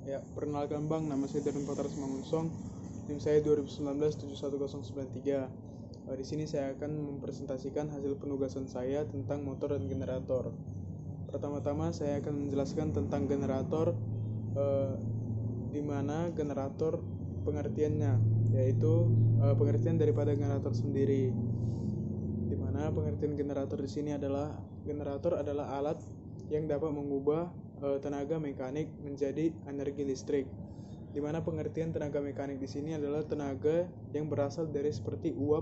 Ya, perkenalkan Bang, nama saya Darren Patras Mangunsong, NIM saya 2019 71093. Di sini saya akan mempresentasikan hasil penugasan saya tentang motor dan generator. Pertama-tama saya akan menjelaskan tentang generator, di mana generator pengertiannya, yaitu pengertian daripada generator sendiri. Di mana pengertian generator di sini adalah generator adalah alat yang dapat mengubah tenaga mekanik menjadi energi listrik. Di mana pengertian tenaga mekanik di sini adalah tenaga yang berasal dari seperti uap,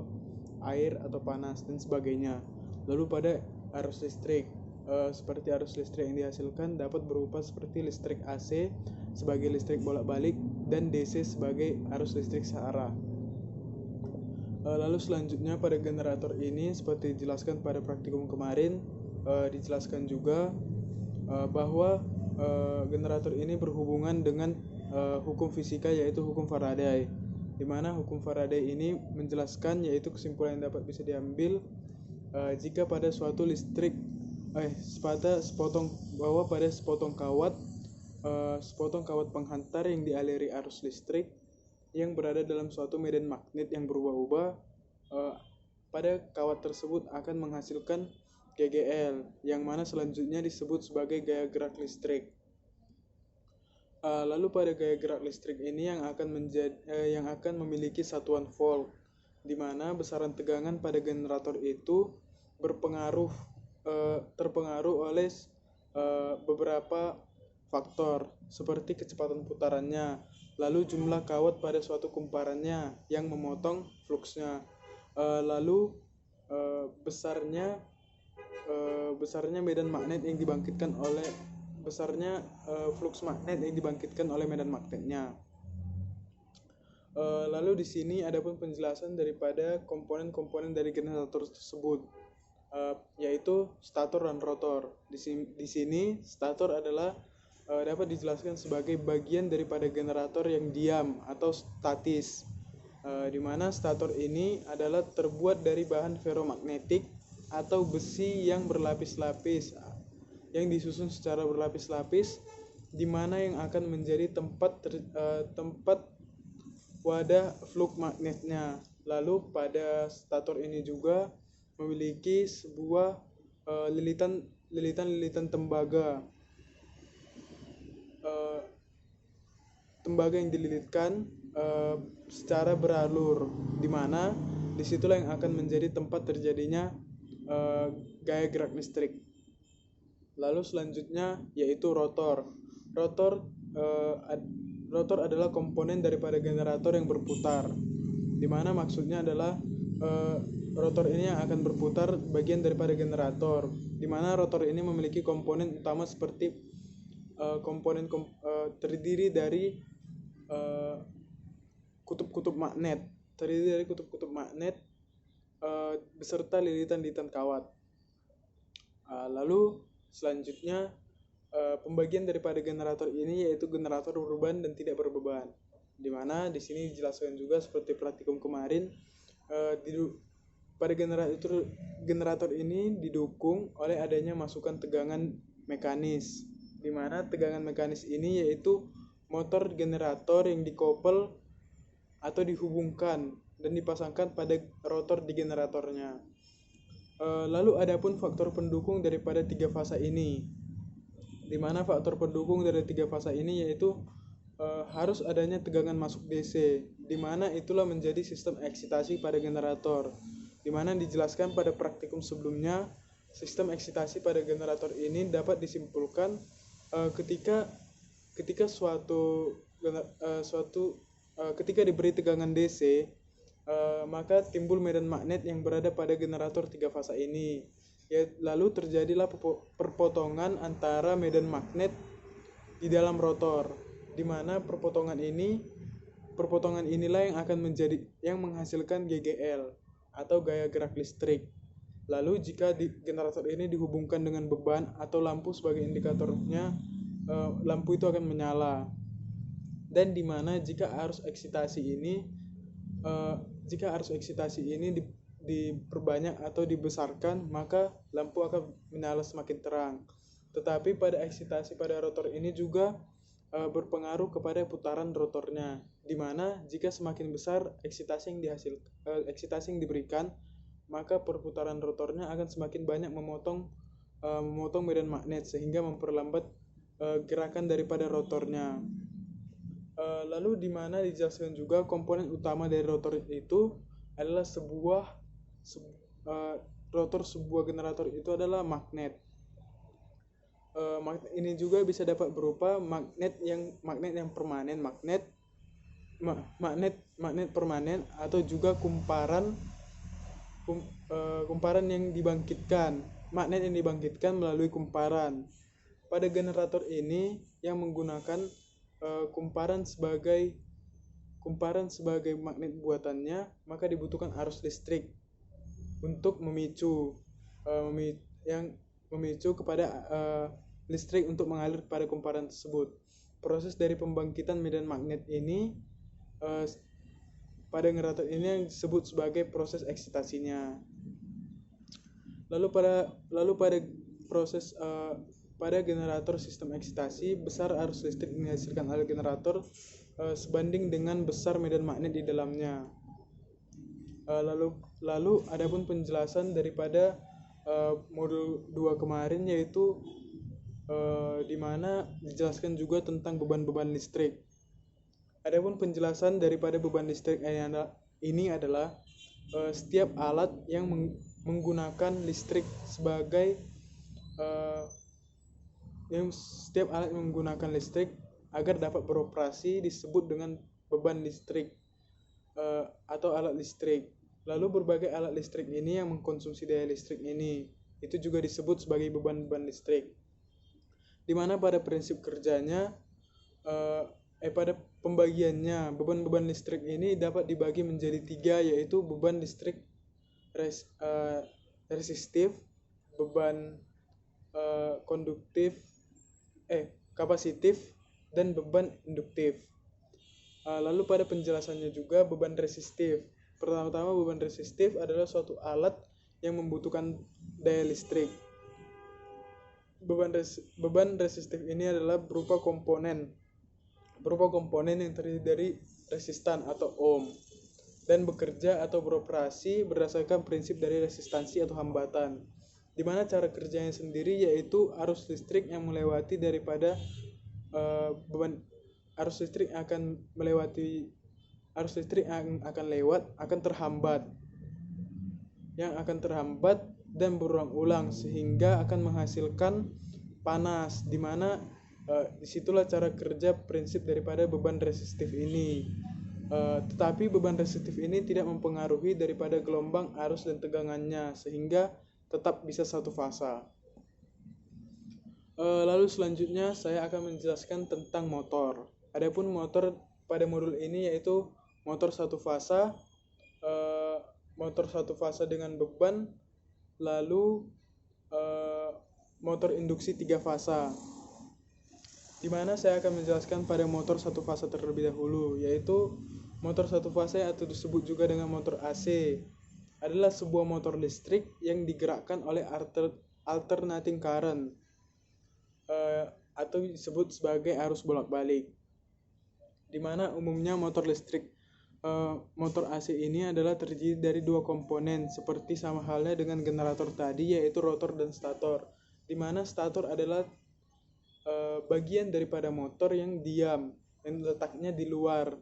air atau panas dan sebagainya. Lalu pada arus listrik, seperti arus listrik yang dihasilkan dapat berupa seperti listrik AC sebagai listrik bolak-balik dan DC sebagai arus listrik searah. Lalu selanjutnya pada generator ini seperti dijelaskan pada praktikum kemarin, dijelaskan juga bahwa generator ini berhubungan dengan hukum fisika, yaitu hukum Faraday, di mana hukum Faraday ini menjelaskan yaitu kesimpulan yang dapat bisa diambil jika pada suatu listrik pada sepotong kawat penghantar yang dialiri arus listrik yang berada dalam suatu medan magnet yang berubah-ubah, pada kawat tersebut akan menghasilkan GGL, yang mana selanjutnya disebut sebagai gaya gerak listrik. Lalu pada gaya gerak listrik ini yang akan memiliki satuan volt, di mana besaran tegangan pada generator itu terpengaruh oleh beberapa faktor seperti kecepatan putarannya, lalu jumlah kawat pada suatu kumparannya yang memotong fluksnya, lalu besarnya medan magnet yang dibangkitkan oleh flux magnet yang dibangkitkan oleh medan magnetnya. Lalu di sini adapun penjelasan daripada komponen-komponen dari generator tersebut, yaitu stator dan rotor. Di sini stator adalah dapat dijelaskan sebagai bagian daripada generator yang diam atau statis, di mana stator ini adalah terbuat dari bahan ferromagnetik atau besi yang berlapis-lapis, yang disusun secara berlapis-lapis, di mana yang akan menjadi tempat wadah flux magnetnya. Lalu pada stator ini juga memiliki sebuah lilitan tembaga yang dililitkan secara beralur, di mana disitulah yang akan menjadi tempat terjadinya gaya gerak listrik. Lalu selanjutnya yaitu rotor. Rotor adalah komponen daripada generator yang berputar, di mana maksudnya adalah rotor ini yang akan berputar bagian daripada generator, di mana rotor ini memiliki komponen utama seperti terdiri dari kutub-kutub magnet, beserta lilitan-lilitan kawat. Lalu selanjutnya pembagian daripada generator ini yaitu generator berbeban dan tidak berbeban, di mana di sini dijelaskan juga seperti praktikum kemarin, pada generator ini didukung oleh adanya masukan tegangan mekanis, di mana tegangan mekanis ini yaitu motor generator yang dikopel atau dihubungkan dan dipasangkan pada rotor di generatornya. Lalu adapun faktor pendukung daripada tiga fasa ini, di mana faktor pendukung dari tiga fasa ini yaitu harus adanya tegangan masuk DC, di mana itulah menjadi sistem eksitasi pada generator, di mana dijelaskan pada praktikum sebelumnya. Sistem eksitasi pada generator ini dapat disimpulkan ketika diberi tegangan DC, maka timbul medan magnet yang berada pada generator tiga fasa ini. Lalu terjadilah perpotongan antara medan magnet di dalam rotor, di mana perpotongan inilah yang akan menghasilkan GGL atau gaya gerak listrik. Lalu jika generator ini dihubungkan dengan beban atau lampu sebagai indikatornya, lampu itu akan menyala. Dan di mana jika arus eksitasi ini diperbanyak atau dibesarkan, maka lampu akan menyala semakin terang. Tetapi pada eksitasi pada rotor ini juga berpengaruh kepada putaran rotornya, di mana jika semakin besar eksitasi yang diberikan, maka perputaran rotornya akan semakin banyak memotong medan magnet sehingga memperlambat gerakan daripada rotornya. Lalu di mana dijelaskan juga komponen utama dari rotor itu adalah rotor sebuah generator itu adalah magnet. Magnet ini juga bisa dapat berupa magnet yang permanen, magnet permanen, atau juga kumparan yang dibangkitkan, magnet yang dibangkitkan melalui kumparan. Pada generator ini yang menggunakan kumparan sebagai magnet buatannya, maka dibutuhkan arus listrik untuk memicu kepada listrik untuk mengalir pada kumparan tersebut. Proses dari pembangkitan medan magnet ini pada generator ini yang disebut sebagai proses eksitasinya. Lalu pada generator sistem eksitasi, besar arus listrik yang dihasilkan oleh generator sebanding dengan besar medan magnet di dalamnya. Lalu adapun penjelasan daripada modul 2 kemarin, yaitu di mana dijelaskan juga tentang beban-beban listrik. Adapun penjelasan daripada beban listrik ini adalah setiap alat yang menggunakan listrik agar dapat beroperasi disebut dengan beban listrik atau alat listrik. Lalu berbagai alat listrik ini yang mengkonsumsi daya listrik ini itu juga disebut sebagai beban-beban listrik. Di mana pada prinsip kerjanya pada pembagiannya, beban-beban listrik ini dapat dibagi menjadi 3, yaitu beban listrik resistif, beban kapasitif, dan beban induktif. Lalu pada penjelasannya juga beban resistif. Pertama-tama, beban resistif adalah suatu alat yang membutuhkan daya listrik. Beban resistif ini adalah berupa komponen yang terdiri dari resistan atau ohm, dan bekerja atau beroperasi berdasarkan prinsip dari resistansi atau hambatan, di mana cara kerjanya sendiri yaitu arus listrik yang melewati daripada arus listrik akan terhambat dan berulang-ulang sehingga akan menghasilkan panas, di mana disitulah cara kerja prinsip daripada beban resistif ini. Tetapi beban resistif ini tidak mempengaruhi daripada gelombang, arus, dan tegangannya sehingga tetap bisa satu fasa. Lalu selanjutnya saya akan menjelaskan tentang motor. Adapun motor pada modul ini yaitu motor satu fasa dengan beban, lalu motor induksi 3 fasa. Di mana saya akan menjelaskan pada motor satu fasa terlebih dahulu, yaitu motor satu fasa atau disebut juga dengan motor AC adalah sebuah motor listrik yang digerakkan oleh alternating current atau disebut sebagai arus bolak-balik. Di mana umumnya motor AC ini adalah terdiri dari 2 komponen seperti sama halnya dengan generator tadi, yaitu rotor dan stator. Di mana stator adalah bagian daripada motor yang diam, yang letaknya di luar.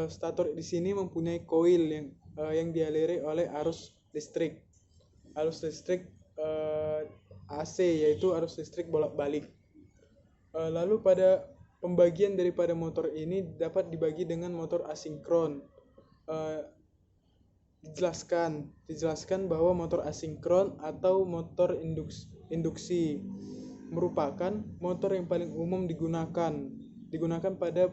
Stator di sini mempunyai koil yang dialiri oleh arus listrik AC, yaitu arus listrik bolak-balik. Lalu pada pembagian daripada motor ini dapat dibagi dengan motor asinkron. Dijelaskan bahwa motor asinkron atau motor induksi merupakan motor yang paling umum digunakan pada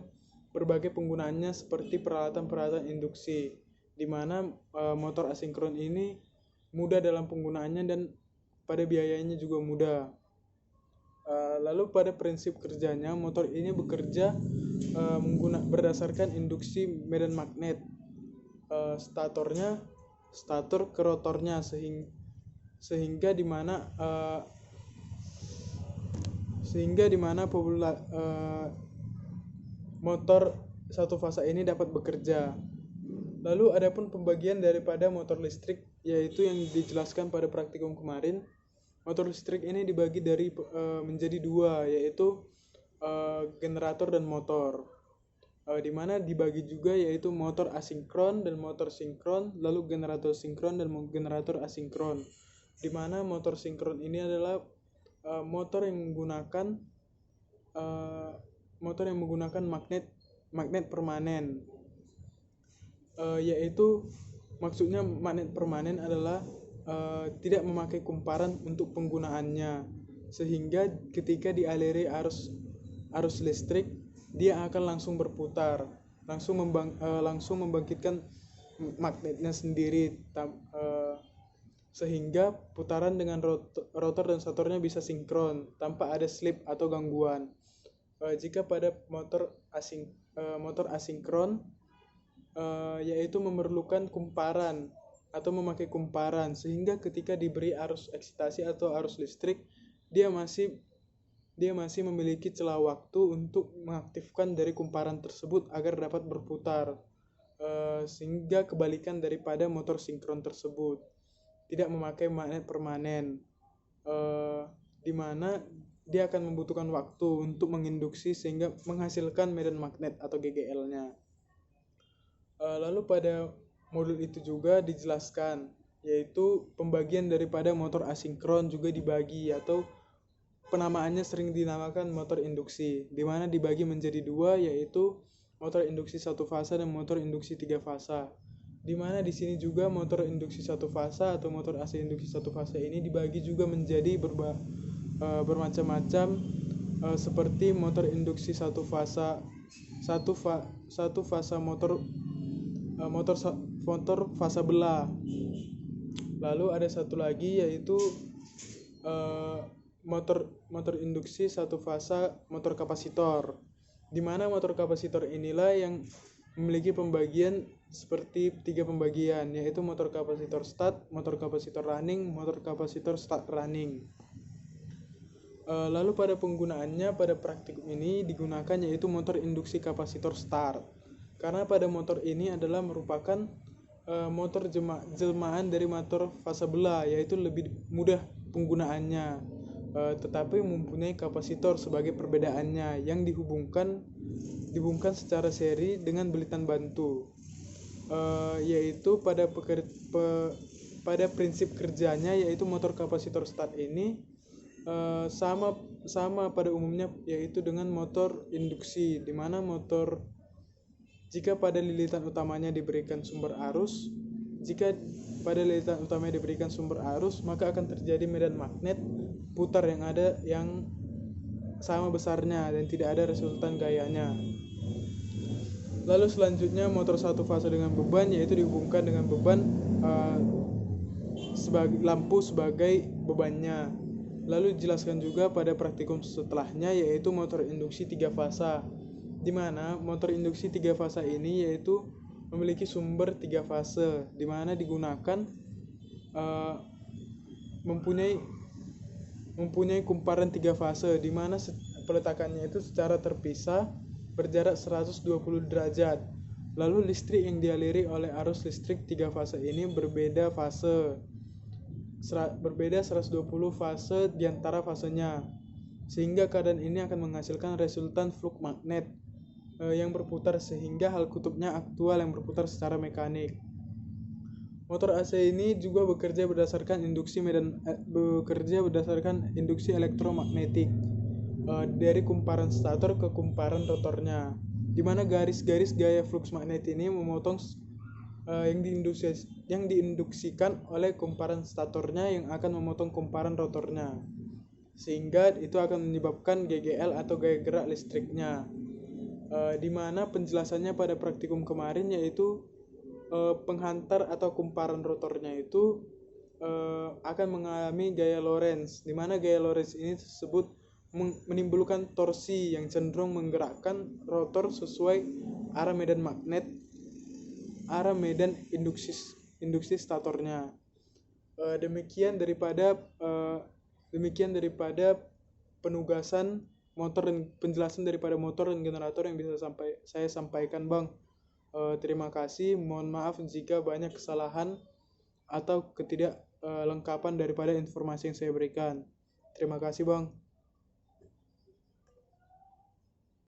berbagai penggunaannya seperti peralatan-peralatan induksi, di mana motor asinkron ini mudah dalam penggunaannya dan pada biayanya juga mudah. Lalu pada prinsip kerjanya, motor ini bekerja berdasarkan induksi medan magnet stator ke rotornya sehingga di mana motor satu fasa ini dapat bekerja. Lalu adapun pembagian daripada motor listrik, yaitu yang dijelaskan pada praktikum kemarin. Motor listrik ini dibagi menjadi dua, yaitu generator dan motor. Di mana dibagi juga yaitu motor asinkron dan motor sinkron, lalu generator sinkron dan generator asinkron. Di mana motor sinkron ini adalah motor yang menggunakan magnet permanen. Yaitu maksudnya magnet permanen adalah tidak memakai kumparan untuk penggunaannya, sehingga ketika dialiri arus listrik dia akan langsung berputar, langsung membangkitkan magnetnya sendiri, sehingga putaran dengan rotor dan statornya bisa sinkron tanpa ada slip atau gangguan. Jika pada motor asinkron, yaitu memerlukan kumparan atau memakai kumparan, sehingga ketika diberi arus eksitasi atau arus listrik, dia masih memiliki celah waktu untuk mengaktifkan dari kumparan tersebut agar dapat berputar, sehingga kebalikan daripada motor sinkron tersebut tidak memakai magnet permanen, di mana dia akan membutuhkan waktu untuk menginduksi sehingga menghasilkan medan magnet atau GGL-nya. Lalu pada modul itu juga dijelaskan, yaitu pembagian daripada motor asinkron juga dibagi, atau penamaannya sering dinamakan motor induksi, di mana dibagi menjadi dua, yaitu motor induksi satu fasa dan motor induksi tiga fasa. Di mana di sini juga motor induksi satu fasa atau motor AC induksi satu fasa ini dibagi juga menjadi bermacam-macam, seperti motor induksi satu fasa motor fasa belah. Lalu ada satu lagi yaitu motor induksi satu fasa motor kapasitor, di mana motor kapasitor inilah yang memiliki pembagian seperti tiga pembagian, yaitu motor kapasitor start, motor kapasitor running, motor kapasitor start running. Lalu pada penggunaannya pada praktikum ini digunakan yaitu motor induksi kapasitor start, karena pada motor ini adalah merupakan motor jelmaan dari motor fasa belah, yaitu lebih mudah penggunaannya, tetapi mempunyai kapasitor sebagai perbedaannya yang dihubungkan secara seri dengan belitan bantu, yaitu pada prinsip kerjanya, yaitu motor kapasitor start ini sama pada umumnya yaitu dengan motor induksi, di mana jika pada lilitan utamanya diberikan sumber arus, maka akan terjadi medan magnet putar yang sama besarnya dan tidak ada resultan gayanya. Lalu selanjutnya motor satu fasa dengan beban, yaitu dihubungkan dengan beban sebagai lampu sebagai bebannya. Lalu dijelaskan juga pada praktikum setelahnya, yaitu motor induksi tiga fasa, di mana motor induksi tiga fasa ini yaitu memiliki sumber tiga fase, di mana digunakan mempunyai kumparan tiga fase, di mana peletakannya itu secara terpisah berjarak 120 derajat. Lalu listrik yang dialiri oleh arus listrik tiga fase ini berbeda 120 fase di antara fasenya, sehingga keadaan ini akan menghasilkan resultan flux magnet yang berputar, sehingga hal kutubnya aktual yang berputar secara mekanik. Motor AC ini juga bekerja berdasarkan induksi elektromagnetik dari kumparan stator ke kumparan rotornya, di mana garis-garis gaya flux magnet ini memotong yang diinduksikan oleh kumparan statornya yang akan memotong kumparan rotornya, sehingga itu akan menyebabkan GGL atau gaya gerak listriknya. Di mana penjelasannya pada praktikum kemarin yaitu penghantar atau kumparan rotornya itu akan mengalami gaya Lorentz, di mana gaya Lorentz ini tersebut menimbulkan torsi yang cenderung menggerakkan rotor sesuai arah medan induksi statornya. Demikian daripada penugasan motor dan penjelasan daripada motor dan generator yang bisa saya sampaikan, Bang. Terima kasih. Mohon maaf jika banyak kesalahan atau ketidaklengkapan daripada informasi yang saya berikan. Terima kasih, Bang.